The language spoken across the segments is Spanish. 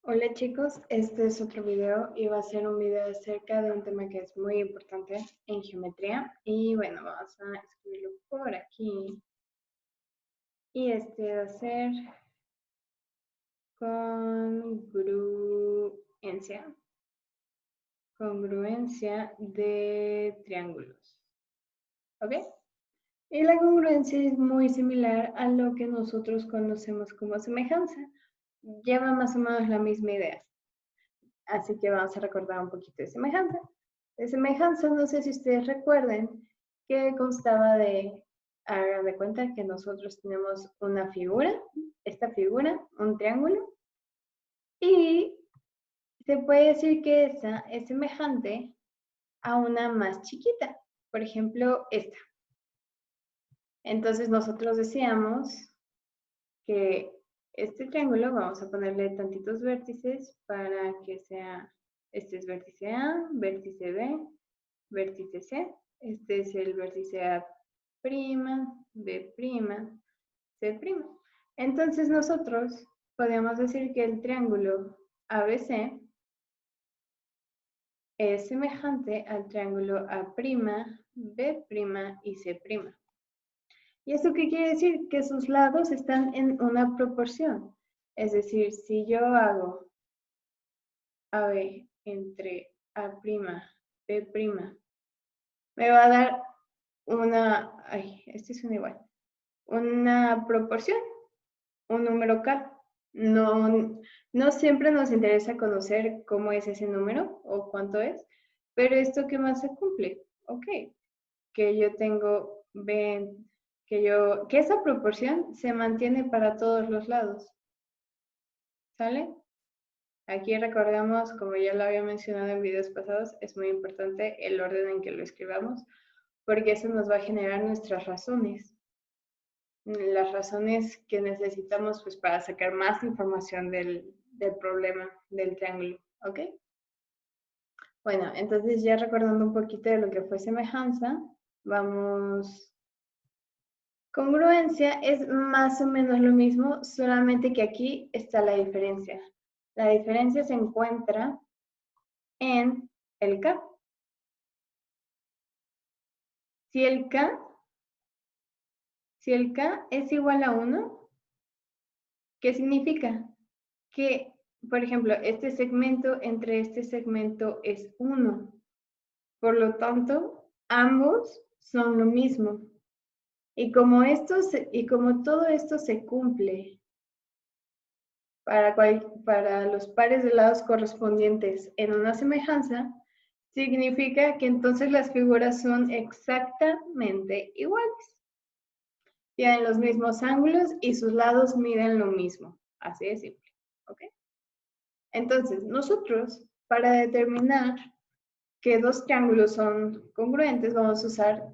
Hola chicos, este es otro video y va a ser un video acerca de un tema que es muy importante en geometría y bueno, vamos a escribirlo por aquí y este va a ser congruencia de triángulos, ¿ok? Y la congruencia es muy similar a lo que nosotros conocemos como semejanza, lleva más o menos la misma idea. Así que vamos a recordar un poquito de semejanza. De semejanza, no sé si ustedes recuerden que constaba de, hagan de cuenta que nosotros tenemos una figura, esta figura, un triángulo, y se puede decir que esa es semejante a una más chiquita, por ejemplo, esta. Entonces nosotros decíamos que este triángulo vamos a ponerle tantitos vértices para que sea, este es vértice A, vértice B, vértice C, este es el vértice A', B', C'. Entonces nosotros podemos decir que el triángulo ABC es semejante al triángulo A', B' y C'. ¿Y esto qué quiere decir? Que sus lados están en una proporción. Es decir, si yo hago AB entre A', B', me va a dar una, este es un igual, una proporción, un número K. No siempre nos interesa conocer cómo es ese número o cuánto es, pero esto que más se cumple, ok, que yo tengo B, que esa proporción se mantiene para todos los lados, ¿sale? Aquí recordamos, como ya lo había mencionado en videos pasados, es muy importante el orden en que lo escribamos, porque eso nos va a generar nuestras razones. Las razones que necesitamos pues, para sacar más información del problema del triángulo, ¿ok? Bueno, entonces ya recordando un poquito de lo que fue semejanza, vamos... Congruencia es más o menos lo mismo, solamente que aquí está la diferencia. La diferencia se encuentra en el K. Si el K es igual a 1, ¿qué significa? Que, por ejemplo, este segmento entre este segmento es 1. Por lo tanto, ambos son lo mismo. Y como todo esto se cumple para los pares de lados correspondientes en una semejanza, significa que entonces las figuras son exactamente iguales. Tienen los mismos ángulos y sus lados miden lo mismo. Así de simple. ¿Ok? Entonces, nosotros, para determinar que dos triángulos son congruentes, vamos a usar,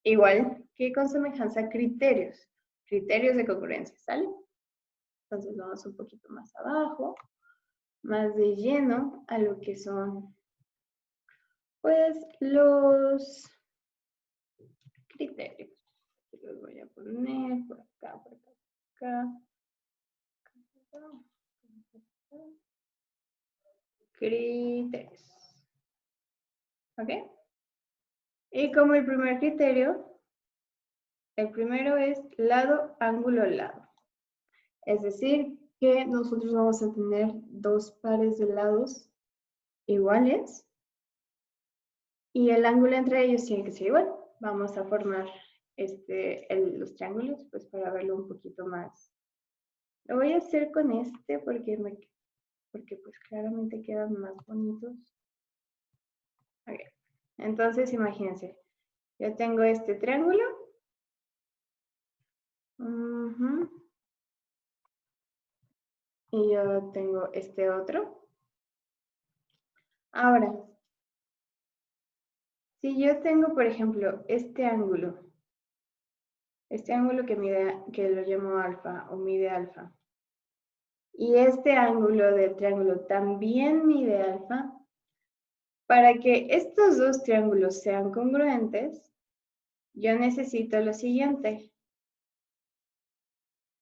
igual que con semejanza, criterios de congruencia, ¿sale? Entonces vamos un poquito más abajo, más de lleno a lo que son, pues, los criterios. Aquí los voy a poner por acá, por acá, por acá. Criterios. ¿Ok? Y como el primer criterio, el primero es lado, ángulo, lado. Es decir, que nosotros vamos a tener dos pares de lados iguales y el ángulo entre ellos tiene que ser igual. Vamos a formar los triángulos pues para verlo un poquito más. Lo voy a hacer con este porque pues claramente quedan más bonitos. Okay. Entonces imagínense, yo tengo este triángulo. Y yo tengo este otro. Ahora, si yo tengo, por ejemplo, este ángulo que lo llamo alfa o mide alfa, y este ángulo del triángulo también mide alfa, para que estos dos triángulos sean congruentes, yo necesito lo siguiente,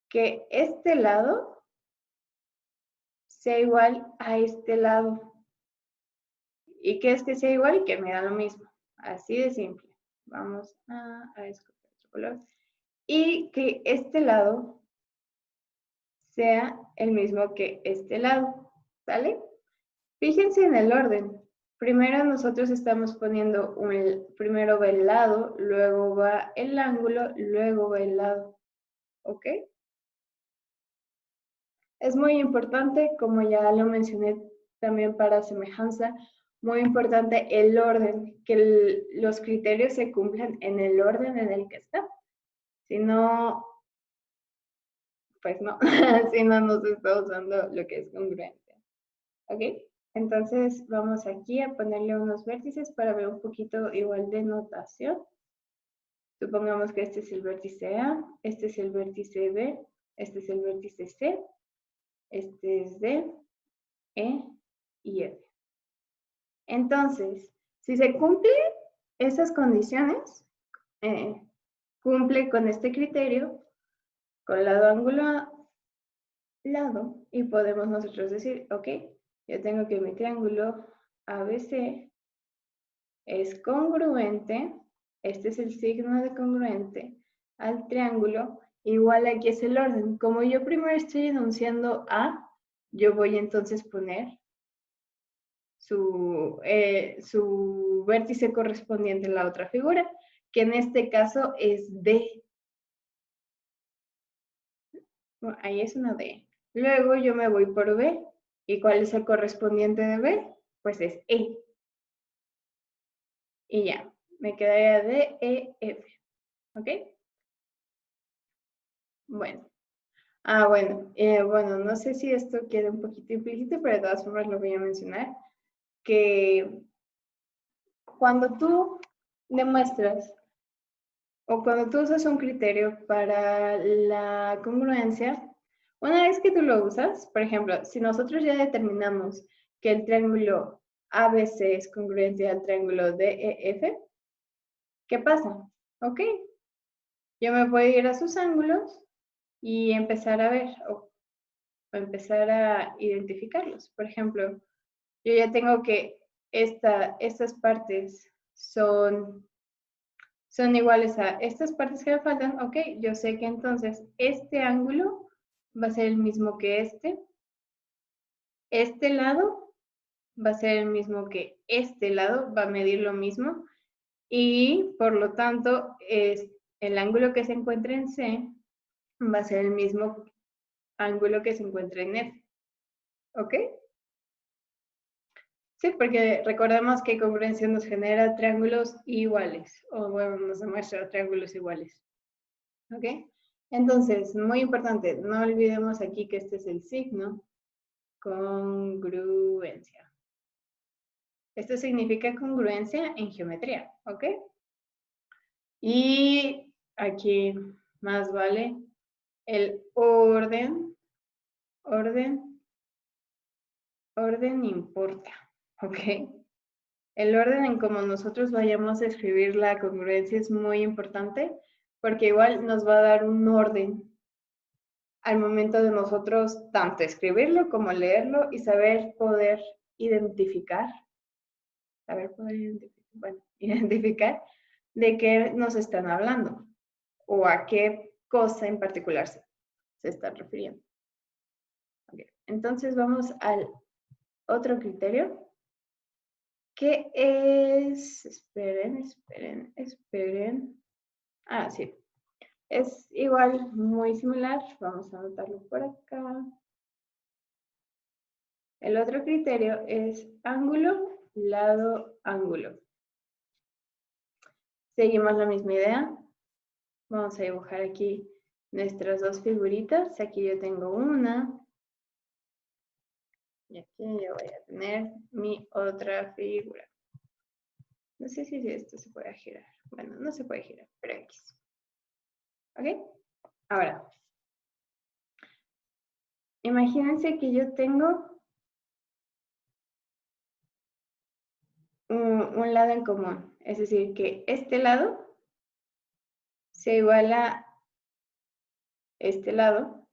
que este lado sea igual a este lado. ¿Y qué es que sea igual? Que me da lo mismo. Así de simple. Vamos a escoger otro color. Y que este lado sea el mismo que este lado. ¿Sale? Fíjense en el orden. Primero nosotros estamos poniendo primero va el lado, luego va el ángulo, luego va el lado. ¿Ok? Es muy importante, como ya lo mencioné también para semejanza, muy importante el orden, que los criterios se cumplan en el orden en el que está. Si no, pues no, si no, no se está usando lo que es congruencia. ¿Ok? Entonces vamos aquí a ponerle unos vértices para ver un poquito igual de notación. Supongamos que este es el vértice A, este es el vértice B, este es el vértice C, este es D, E y F. Entonces, si se cumplen esas condiciones, cumple con este criterio, con lado ángulo lado, y podemos nosotros decir, ok, yo tengo que mi triángulo ABC es congruente, este es el signo de congruente, al triángulo, igual aquí es el orden. Como yo primero estoy enunciando A, yo voy entonces poner su vértice correspondiente en la otra figura, que en este caso es D. Bueno, ahí es una D. Luego yo me voy por B. ¿Y cuál es el correspondiente de B? Pues es E. Y ya, me quedaría D, E, F. ¿Ok? Bueno. Bueno, no sé si esto queda un poquito implícito, pero de todas formas lo voy a mencionar, que cuando tú demuestras o cuando tú usas un criterio para la congruencia, una vez que tú lo usas, por ejemplo, si nosotros ya determinamos que el triángulo ABC es congruente al triángulo DEF, ¿qué pasa? Ok, yo me puedo ir a sus ángulos y empezar a ver o empezar a identificarlos. Por ejemplo, yo ya tengo que estas partes son iguales a estas partes que me faltan, ok, yo sé que entonces este ángulo va a ser el mismo que este lado va a ser el mismo que este lado, va a medir lo mismo, y por lo tanto el ángulo que se encuentra en C va a ser el mismo ángulo que se encuentra en F, ¿ok? Sí, porque recordemos que congruencia nos genera triángulos iguales, o bueno, nos demuestra triángulos iguales. ¿Ok? Entonces, muy importante, no olvidemos aquí que este es el signo congruencia. Esto significa congruencia en geometría, ¿ok? Y aquí más vale el orden importa, ¿ok? El orden en cómo nosotros vayamos a escribir la congruencia es muy importante porque igual nos va a dar un orden al momento de nosotros tanto escribirlo como leerlo y saber poder identificar, identificar de qué nos están hablando o a qué cosa en particular se están refiriendo. Okay. Entonces vamos al otro criterio que es, esperen. Ah, sí. Es igual, muy similar. Vamos a anotarlo por acá. El otro criterio es ángulo, lado, ángulo. Seguimos la misma idea. Vamos a dibujar aquí nuestras dos figuritas. Aquí yo tengo una. Y aquí yo voy a tener mi otra figura. No sé si esto se puede girar. Bueno, no se puede girar, pero X. ¿Ok? Ahora, imagínense que yo tengo un lado en común. Es decir, que este lado se iguala a este lado.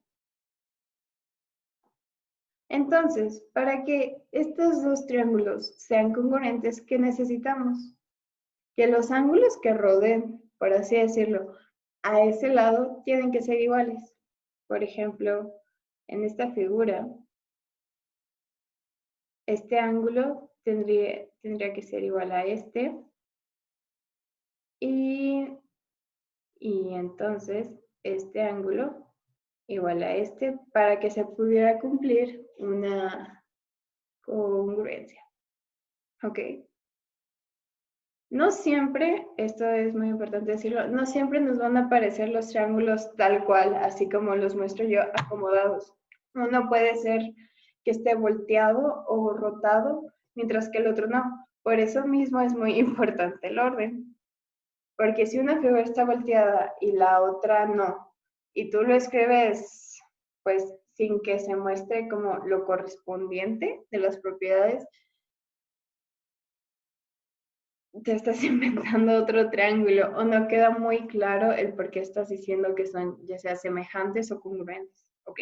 Entonces, para que estos dos triángulos sean congruentes, ¿qué necesitamos? Que los ángulos que rodeen, por así decirlo, a ese lado tienen que ser iguales. Por ejemplo, en esta figura, este ángulo tendría que ser igual a este. Y entonces este ángulo igual a este para que se pudiera cumplir una congruencia. ¿Ok? No siempre, esto es muy importante decirlo, no siempre nos van a aparecer los triángulos tal cual, así como los muestro yo, acomodados. Uno puede ser que esté volteado o rotado, mientras que el otro no. Por eso mismo es muy importante el orden. Porque si una figura está volteada y la otra no, y tú lo escribes pues sin que se muestre como lo correspondiente de las propiedades, te estás inventando otro triángulo o no queda muy claro el por qué estás diciendo que son ya sea semejantes o congruentes. ¿Ok?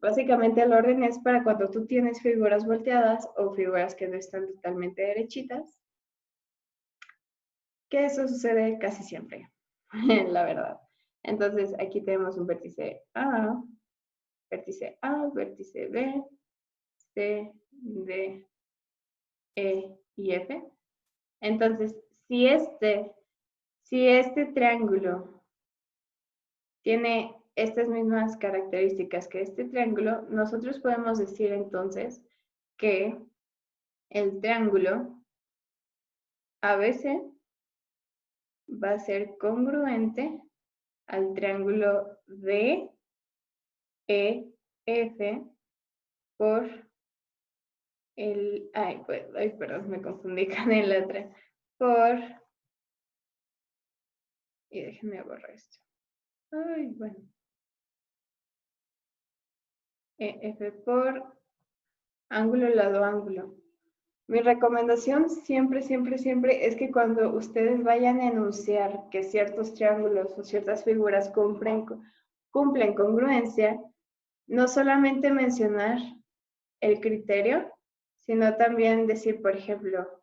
Básicamente el orden es para cuando tú tienes figuras volteadas o figuras que no están totalmente derechitas, que eso sucede casi siempre, la verdad. Entonces aquí tenemos un vértice A, vértice B, C, D, E y F. Entonces, si este triángulo tiene estas mismas características que este triángulo, nosotros podemos decir entonces que el triángulo ABC va a ser congruente al triángulo DEF por perdón, me confundí con el otro, y déjenme borrar esto. Bueno. F por ángulo, lado, ángulo. Mi recomendación siempre, siempre, siempre es que cuando ustedes vayan a enunciar que ciertos triángulos o ciertas figuras cumplen congruencia, no solamente mencionar el criterio, sino también decir, por ejemplo,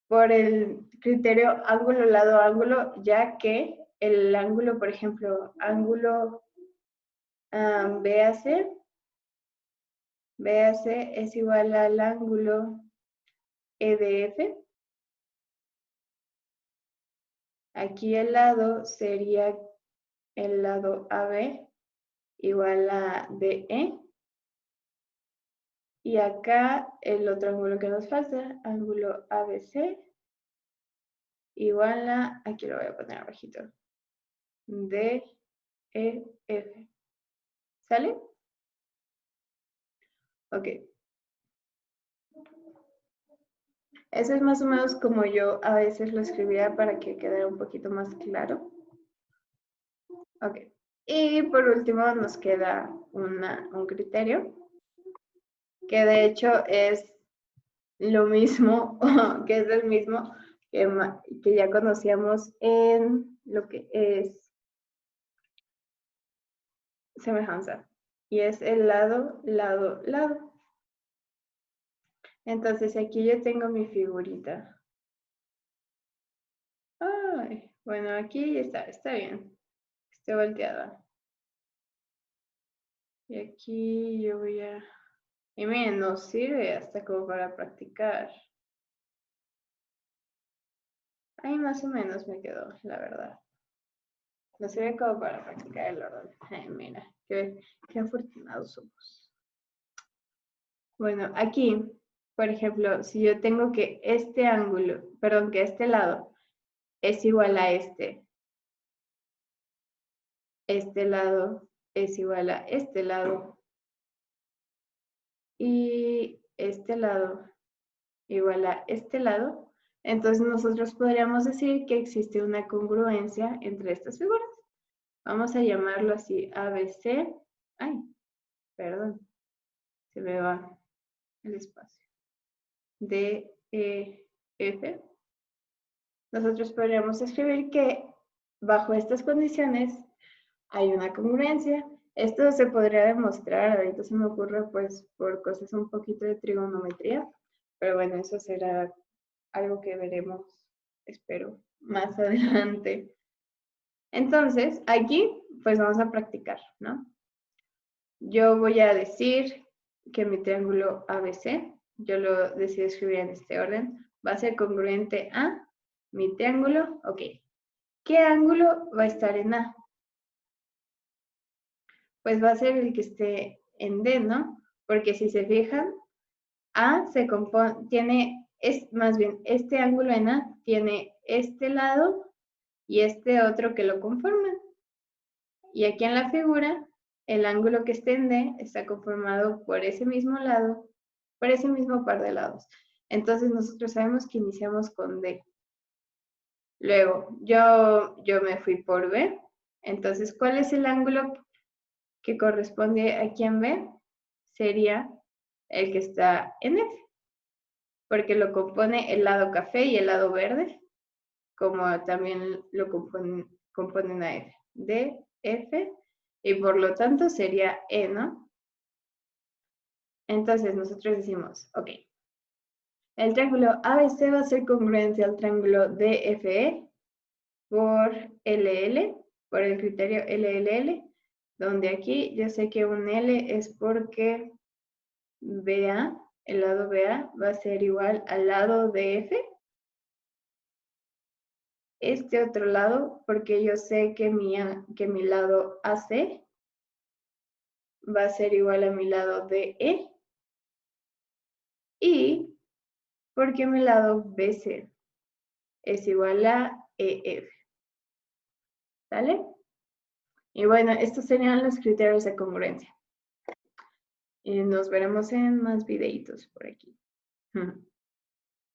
por el criterio ángulo, lado, ángulo, ya que el ángulo, por ejemplo, ángulo BAC es igual al ángulo EDF. Aquí el lado sería el lado AB igual a DE. Y acá el otro ángulo que nos falta, ángulo ABC, igual a, aquí lo voy a poner abajito, DEF. ¿Sale? Ok. Eso es más o menos como yo a veces lo escribía para que quedara un poquito más claro. Ok. Y por último nos queda un criterio, que de hecho es lo mismo, que es el mismo que ya conocíamos en lo que es semejanza. Y es el lado, lado, lado. Entonces aquí yo tengo mi figurita. Bueno, aquí está bien. Está volteada. Y aquí yo voy a... Y miren, nos sirve hasta como para practicar. Ahí más o menos me quedó, la verdad. Nos sirve como para practicar el orden. Ay, mira, qué afortunados somos. Bueno, aquí, por ejemplo, si yo tengo que este ángulo, perdón, que este lado es igual a este lado es igual a este lado, y este lado igual a este lado, entonces nosotros podríamos decir que existe una congruencia entre estas figuras. Vamos a llamarlo así, ABC. Ay, perdón, se me va el espacio. DEF. Nosotros podríamos escribir que bajo estas condiciones hay una congruencia Esto se podría demostrar, ahorita se me ocurre, pues, por cosas un poquito de trigonometría, pero bueno, eso será algo que veremos, espero, más adelante. Entonces, aquí, pues vamos a practicar, ¿no? Yo voy a decir que mi triángulo ABC, yo lo decido escribir en este orden, va a ser congruente a mi triángulo, ok. ¿Qué ángulo va a estar en A? Pues va a ser el que esté en D, ¿no? Porque si se fijan, A se compone, tiene, es más bien, este ángulo en A tiene este lado y este otro que lo conforman. Y aquí en la figura, el ángulo que esté en D está conformado por ese mismo lado, por ese mismo par de lados. Entonces nosotros sabemos que iniciamos con D. Luego, yo me fui por B. Entonces, ¿cuál es el ángulo que corresponde aquí en B? Sería el que está en F, porque lo compone el lado café y el lado verde, como también lo componen a F. D, F, y por lo tanto sería E, ¿no? Entonces nosotros decimos, ok, el triángulo ABC va a ser congruente al triángulo DFE por LL, por el criterio LLL, donde aquí yo sé que un L es porque BA, el lado BA va a ser igual al lado de F. Este otro lado, porque yo sé que mi lado AC va a ser igual a mi lado DE. Y porque mi lado BC es igual a EF. ¿Sale? Y bueno, estos serían los criterios de congruencia. Y nos veremos en más videitos por aquí.